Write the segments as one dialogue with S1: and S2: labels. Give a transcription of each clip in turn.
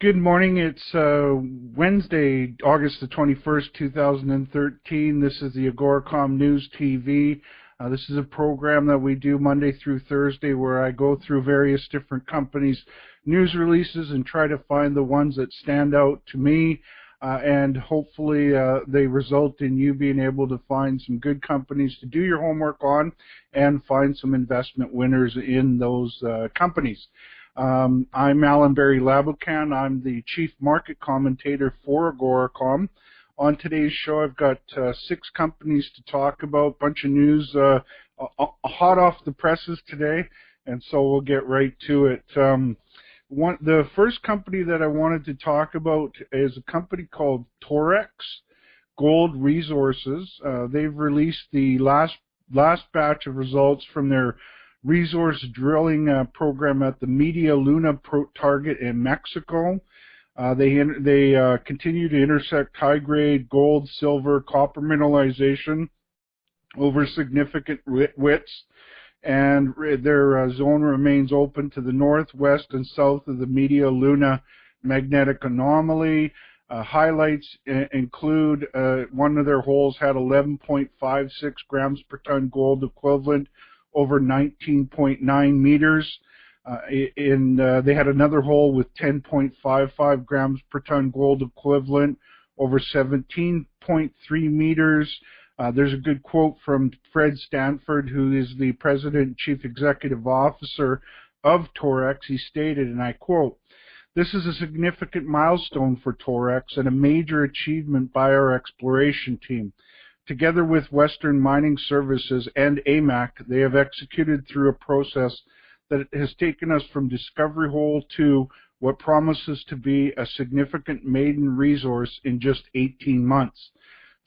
S1: Good morning. It's Wednesday, August the 21st, 2013. This is the AGORACOM News TV. This is a program that we do Monday through Thursday where I go through various different companies' news releases and try to find the ones that stand out to me, and hopefully they result in you being able to find some good companies to do your homework on and find some investment winners in those companies. I'm Alan Barry Labucan. I'm the Chief Market Commentator for AGORACOM. On today's show, I've got 6 companies to talk about, bunch of news hot off the presses today, and so we'll get right to it. The first company that I wanted to talk about is a company called Torex Gold Resources. They've released the last batch of results from their resource drilling program at the Media Luna target in Mexico. They continue to intersect high-grade gold, silver, copper mineralization over significant widths, and their zone remains open to the north, west, and south of the Media Luna magnetic anomaly. Highlights include one of their holes had 11.56 grams per ton gold equivalent over 19.9 meters. They had another hole with 10.55 grams per ton gold equivalent over 17.3 meters. There's a good quote from Fred Stanford, who is the President and Chief Executive Officer of Torex. He stated, and I quote, "This is a significant milestone for Torex and a major achievement by our exploration team. Together with Western Mining Services and AMAC, they have executed through a process that has taken us from discovery hole to what promises to be a significant maiden resource in just 18 months.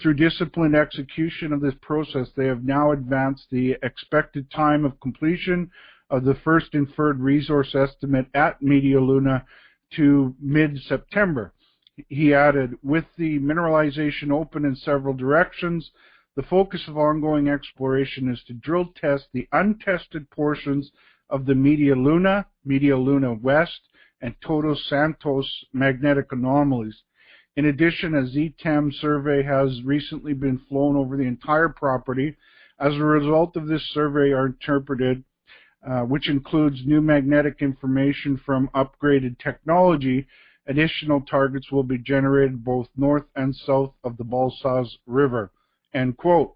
S1: Through disciplined execution of this process, they have now advanced the expected time of completion of the first inferred resource estimate at Media Luna to mid-September." He added, "With the mineralization open in several directions, the focus of ongoing exploration is to drill test the untested portions of the Media Luna West, and Todos Santos magnetic anomalies. In addition, a ZTEM survey has recently been flown over the entire property. As a result of this survey are interpreted, which includes new magnetic information from upgraded technology, additional targets will be generated both north and south of the Balsas River." End quote.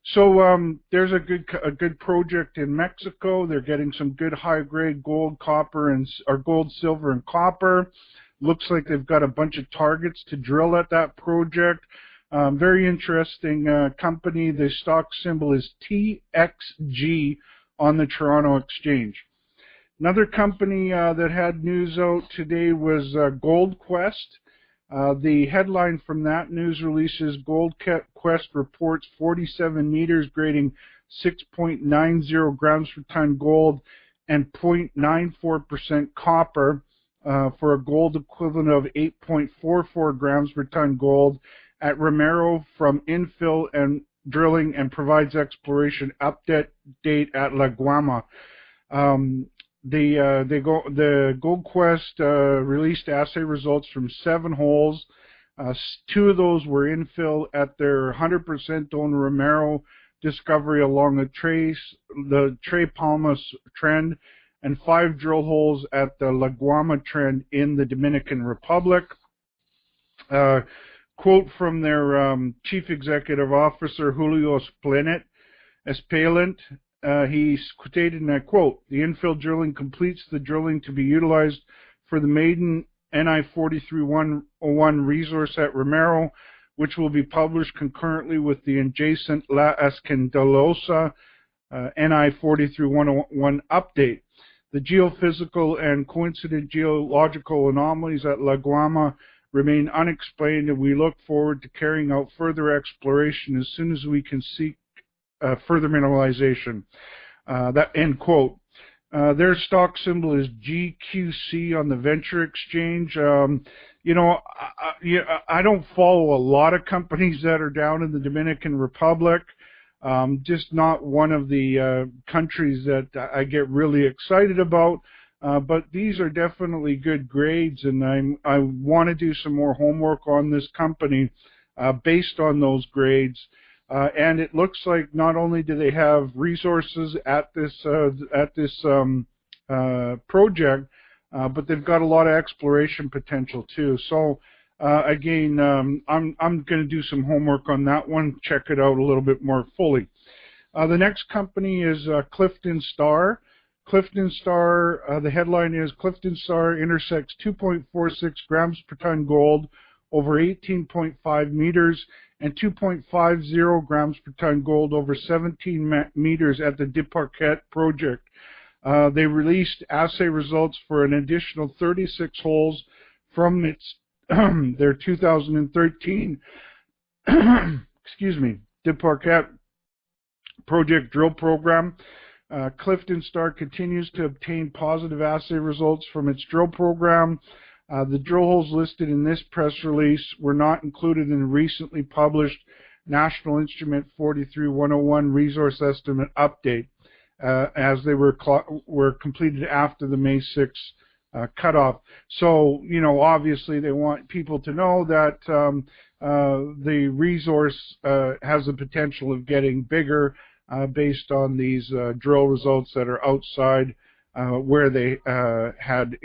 S1: So there's a good project in Mexico. They're getting some good high-grade gold, gold, silver, and copper. Looks like they've got a bunch of targets to drill at that project. Very interesting company. The stock symbol is TXG on the Toronto Exchange. Another company that had news out today was Goldquest. The headline from that news release is Goldquest reports 47 meters grading 6.90 grams per ton gold and 0.94% copper for a gold equivalent of 8.44 grams per ton gold at Romero from infill and drilling, and provides exploration update at La Guama. The Goldquest released assay results from 7 holes. 2 of those were infill at their 100% owned Romero discovery along the Tres Palmas trend, and 5 drill holes at the La Guama trend in the Dominican Republic. Quote from their Chief Executive Officer, Julio Espalent. He stated, and I quote, "The infill drilling completes the drilling to be utilized for the maiden NI 43-101 resource at Romero, which will be published concurrently with the adjacent La Escandalosa NI 43-101 update. The geophysical and coincident geological anomalies at La Guama remain unexplained, and we look forward to carrying out further exploration as soon as we can seek further mineralization." That end quote. Their stock symbol is GQC on the Venture Exchange. You know, I don't follow a lot of companies that are down in the Dominican Republic. Just not one of the countries that I get really excited about. but these are definitely good grades, and I want to do some more homework on this company based on those grades. And it looks like not only do they have resources at this project, but they've got a lot of exploration potential too. So again, I'm going to do some homework on that one, check it out a little bit more fully. The next company is Clifton Star. Clifton Star, the headline is Clifton Star intersects 2.46 grams per ton gold over 18.5 meters and 2.50 grams per ton gold over 17 meters at the Duparquet project. They released assay results for an additional 36 holes from its their 2013 excuse me, Duparquet project drill program. Clifton Star continues to obtain positive assay results from its drill program. The drill holes listed in this press release were not included in the recently published National Instrument 43-101 Resource Estimate Update, as they were completed after the May 6 cutoff. So, you know, obviously they want people to know that the resource has the potential of getting bigger based on these drill results that are outside where they had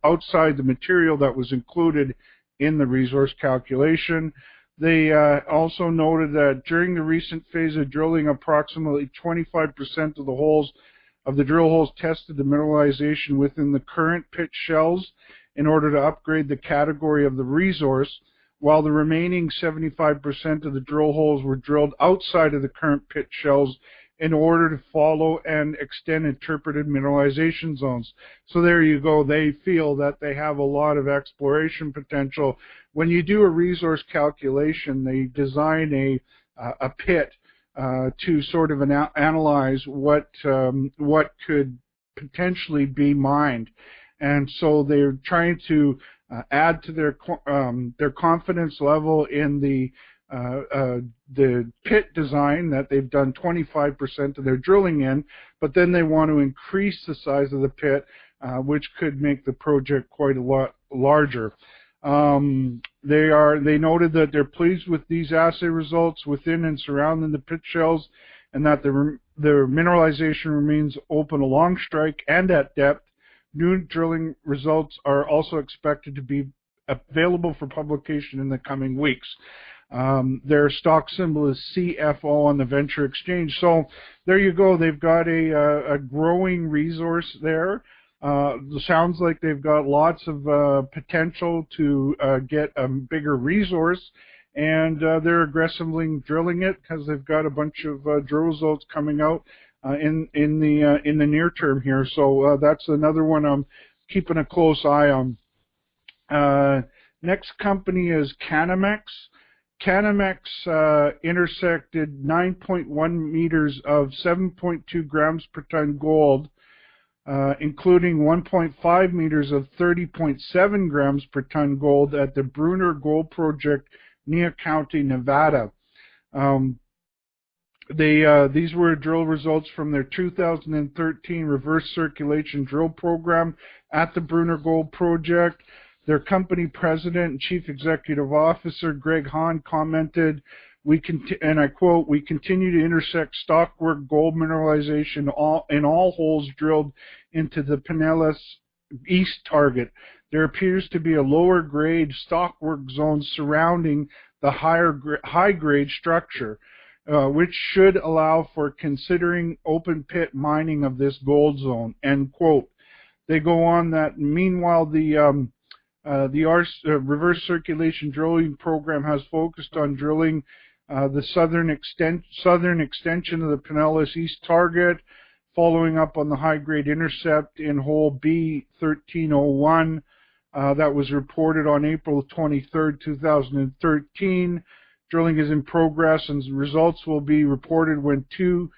S1: outside the material that was included in the resource calculation. They also noted that during the recent phase of drilling, approximately 25% of the holes of the drill holes tested the mineralization within the current pit shells in order to upgrade the category of the resource, while the remaining 75% of the drill holes were drilled outside of the current pit shells in order to follow and extend interpreted mineralization zones. So there you go. They feel that they have a lot of exploration potential. When you do a resource calculation, they design a pit to sort of analyze what could potentially be mined, and so they're trying to add to their confidence level in the pit design that they've done 25% of their drilling in, but then they want to increase the size of the pit, which could make the project quite a lot larger. They noted that they're pleased with these assay results within and surrounding the pit shells, and that the mineralization remains open along strike and at depth. New drilling results are also expected to be available for publication in the coming weeks. Their stock symbol is CFO on the Venture Exchange. So there you go. They've got a growing resource there. It sounds like they've got lots of potential to get a bigger resource, and they're aggressively drilling it because they've got a bunch of drill results coming out in the near term here. So that's another one I'm keeping a close eye on. Next company is Canamex. Canamex intersected 9.1 meters of 7.2 grams per ton gold, including 1.5 meters of 30.7 grams per ton gold at the Bruner Gold Project, Nia County, Nevada. These were drill results from their 2013 reverse circulation drill program at the Bruner Gold Project. Their company president and chief executive officer, Greg Hahn, commented, and I quote, "We continue to intersect stockwork gold mineralization in all holes drilled into the Pinellas East target. There appears to be a lower grade stockwork zone surrounding the high grade structure, which should allow for considering open pit mining of this gold zone," end quote. They go on that meanwhile the reverse circulation drilling program has focused on drilling the southern extension of the Pinellas East target, following up on the high-grade intercept in hole B1301 that was reported on April 23, 2013. Drilling is in progress, and results will be reported when 2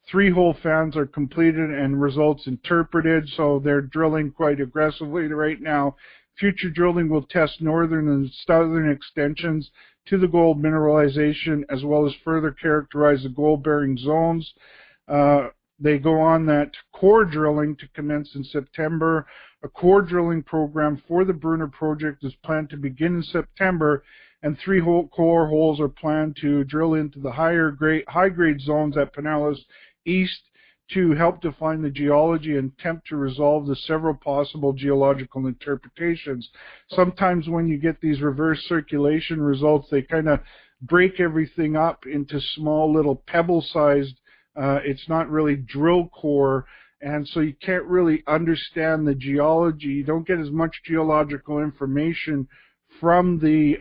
S1: 3-hole fans are completed and results interpreted. So they're drilling quite aggressively right now. Future drilling will test northern and southern extensions to the gold mineralization, as well as further characterize the gold-bearing zones. They go on that core drilling to commence in September. A core drilling program for the Bruner project is planned to begin in September, and 3 core holes are planned to drill into the high-grade zones at Pinellas East to help define the geology and attempt to resolve the several possible geological interpretations. Sometimes when you get these reverse circulation results, they kind of break everything up into small little pebble-sized, it's not really drill core, and so you can't really understand the geology. You don't get as much geological information from the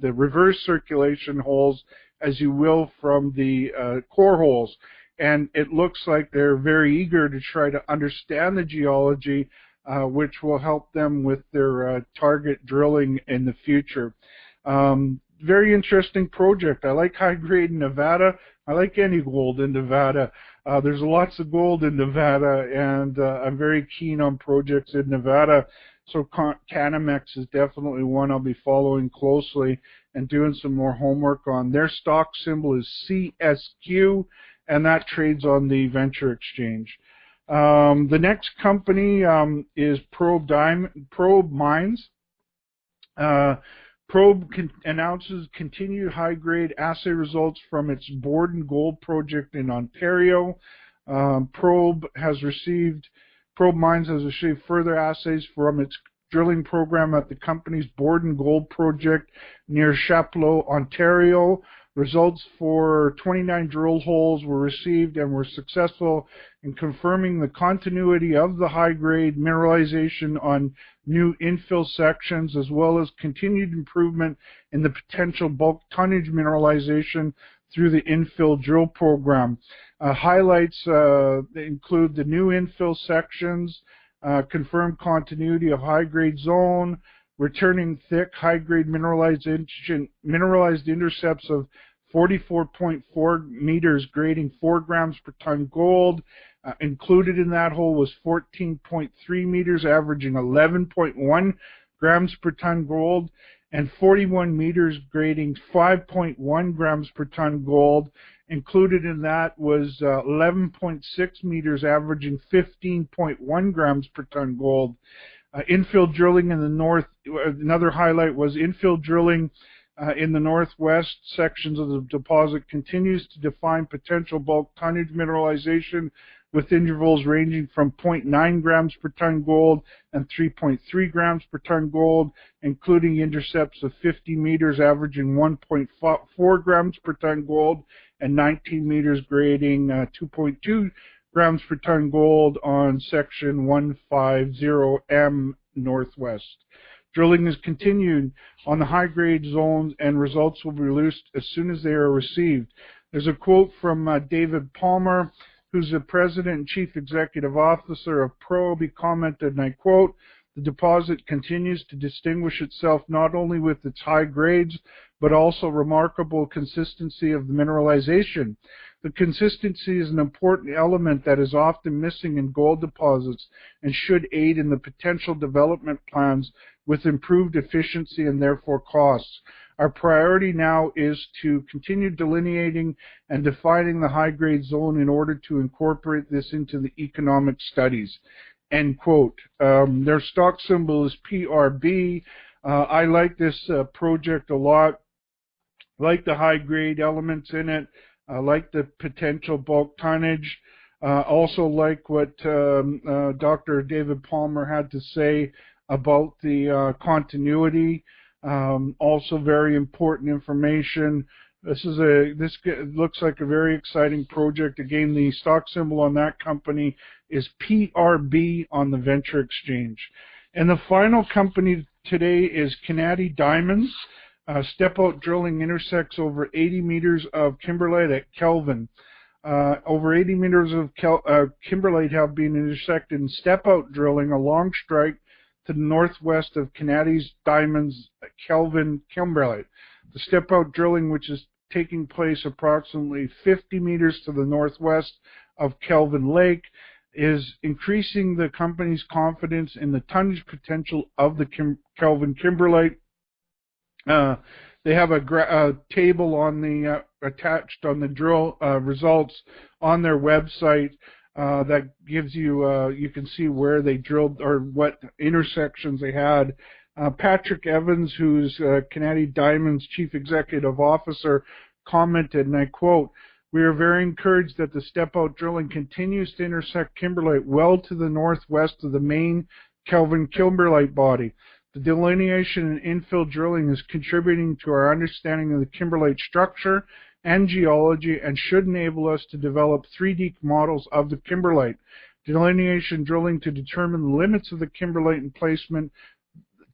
S1: reverse circulation holes as you will from the core holes. And it looks like they're very eager to try to understand the geology, which will help them with their target drilling in the future. Very interesting project. I like high grade in Nevada. I like any gold in Nevada. There's lots of gold in Nevada, and I'm very keen on projects in Nevada. So Canamex is definitely one I'll be following closely and doing some more homework on. Their stock symbol is CSQ, and that trades on the Venture Exchange. The next company is Probe Mines. Probe announces continued high-grade assay results from its Borden Gold project in Ontario. Probe Mines has received further assays from its drilling program at the company's Borden Gold project near Chapleau, Ontario. Results for 29 drill holes were received and were successful in confirming the continuity of the high-grade mineralization on new infill sections, as well as continued improvement in the potential bulk tonnage mineralization through the infill drill program. Highlights include the new infill sections, confirmed continuity of high-grade zone, returning thick high-grade mineralized intercepts of 44.4 meters grading 4 grams per ton gold. Included in that hole was 14.3 meters averaging 11.1 grams per ton gold, and 41 meters grading 5.1 grams per ton gold. Included in that was 11.6 meters averaging 15.1 grams per ton gold. Infill drilling in the north, another highlight was infill drilling in the northwest sections of the deposit continues to define potential bulk tonnage mineralization with intervals ranging from 0.9 grams per ton gold and 3.3 grams per ton gold, including intercepts of 50 meters averaging 1.4 grams per ton gold and 19 meters grading 2.2 grams per ton gold on section 150M northwest. Drilling is continued on the high-grade zones, and results will be released as soon as they are received. There's a quote from David Palmer, who's the President and Chief Executive Officer of Probe. He commented, and I quote, "The deposit continues to distinguish itself not only with its high grades, but also remarkable consistency of the mineralization. The consistency is an important element that is often missing in gold deposits and should aid in the potential development plans with improved efficiency and therefore costs. Our priority now is to continue delineating and defining the high-grade zone in order to incorporate this into the economic studies." End quote. Their stock symbol is PRB. I like this project a lot. I like the high-grade elements in it. I like the potential bulk tonnage. Also like what Dr. David Palmer had to say about the continuity. Also very important information. This looks like a very exciting project. Again, the stock symbol on that company is PRB on the Venture Exchange. And the final company today is Kennady Diamonds. Step-out drilling intersects over 80 meters of kimberlite at Kelvin. Over 80 meters of kimberlite have been intersected in step-out drilling along strike to the northwest of Kennady's Diamonds Kelvin kimberlite. The step-out drilling, which is taking place approximately 50 meters to the northwest of Kelvin Lake, is increasing the company's confidence in the tonnage potential of the Kelvin kimberlite. They have a table on the attached on the drill results on their website that gives you you can see where they drilled or what intersections they had. Patrick Evans, who's Kennady Diamond's Chief Executive Officer, commented, and I quote, "We are very encouraged that the step-out drilling continues to intersect kimberlite well to the northwest of the main Kelvin kimberlite body. The delineation and infill drilling is contributing to our understanding of the kimberlite structure and geology and should enable us to develop 3D models of the kimberlite. Delineation drilling to determine the limits of the kimberlite emplacement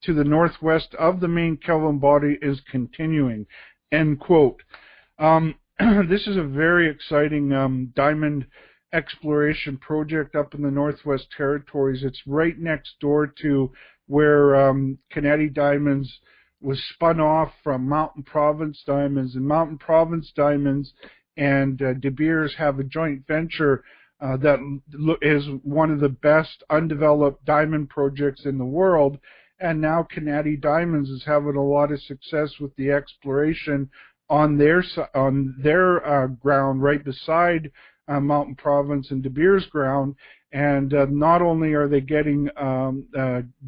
S1: to the northwest of the main Kelvin body is continuing." End quote. This is a very exciting diamond exploration project up in the Northwest Territories. It's right next door to where Kennady Diamonds was spun off from Mountain Province Diamonds, and Mountain Province Diamonds and De Beers have a joint venture that is one of the best undeveloped diamond projects in the world. And now Kennady Diamonds is having a lot of success with the exploration on their ground right beside Mountain Province and De Beers ground. And not only are they getting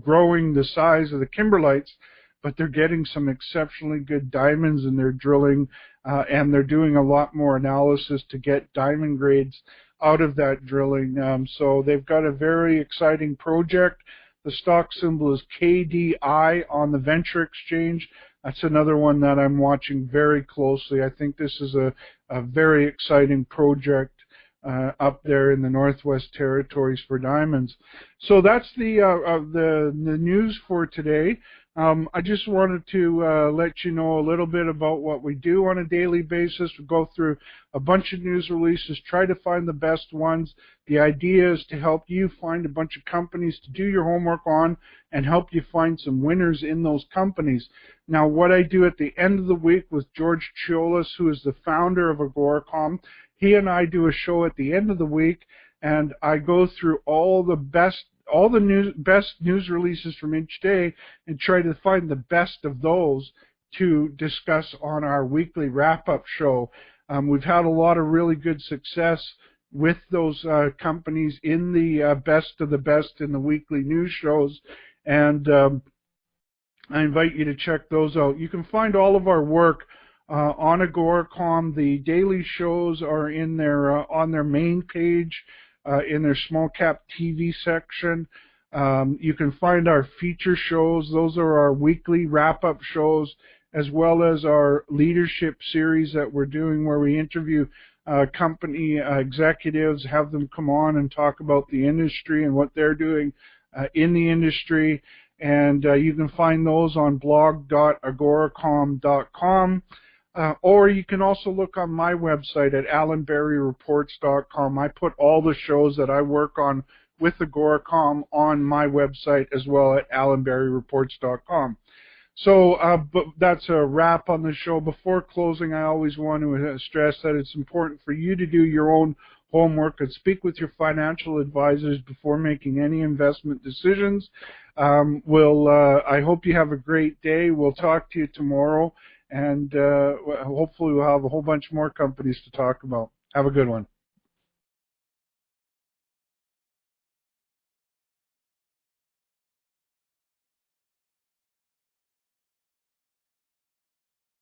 S1: growing the size of the kimberlites, but they're getting some exceptionally good diamonds in their drilling, and they're doing a lot more analysis to get diamond grades out of that drilling. So they've got a very exciting project. The stock symbol is KDI on the Venture Exchange. That's another one that I'm watching very closely. I think this is a very exciting project up there in the Northwest Territories for diamonds. So that's the news for today. I just wanted to let you know a little bit about what we do on a daily basis. We go through a bunch of news releases, try to find the best ones. The idea is to help you find a bunch of companies to do your homework on and help you find some winners in those companies. Now, what I do at the end of the week with George Chiolis, who is the founder of AGORACOM, he and I do a show at the end of the week, and I go through all the best news releases from each day and try to find the best of those to discuss on our weekly wrap-up show. We've had a lot of really good success with those companies in the best of the best in the weekly news shows, and I invite you to check those out. You can find all of our work on AGORACOM. The daily shows are in their on their main page, in their small cap TV section. You can find our feature shows. Those are our weekly wrap-up shows, as well as our leadership series that we're doing where we interview company executives, have them come on and talk about the industry and what they're doing in the industry. And you can find those on blog.agoracom.com. Or you can also look on my website at alanberryreports.com. I put all the shows that I work on with AGORACOM on my website as well at alanberryreports.com. So but that's a wrap on the show. Before closing, I always want to stress that it's important for you to do your own homework and speak with your financial advisors before making any investment decisions. I hope you have a great day. We'll talk to you tomorrow. And hopefully we'll have a whole bunch more companies to talk about. Have a good one.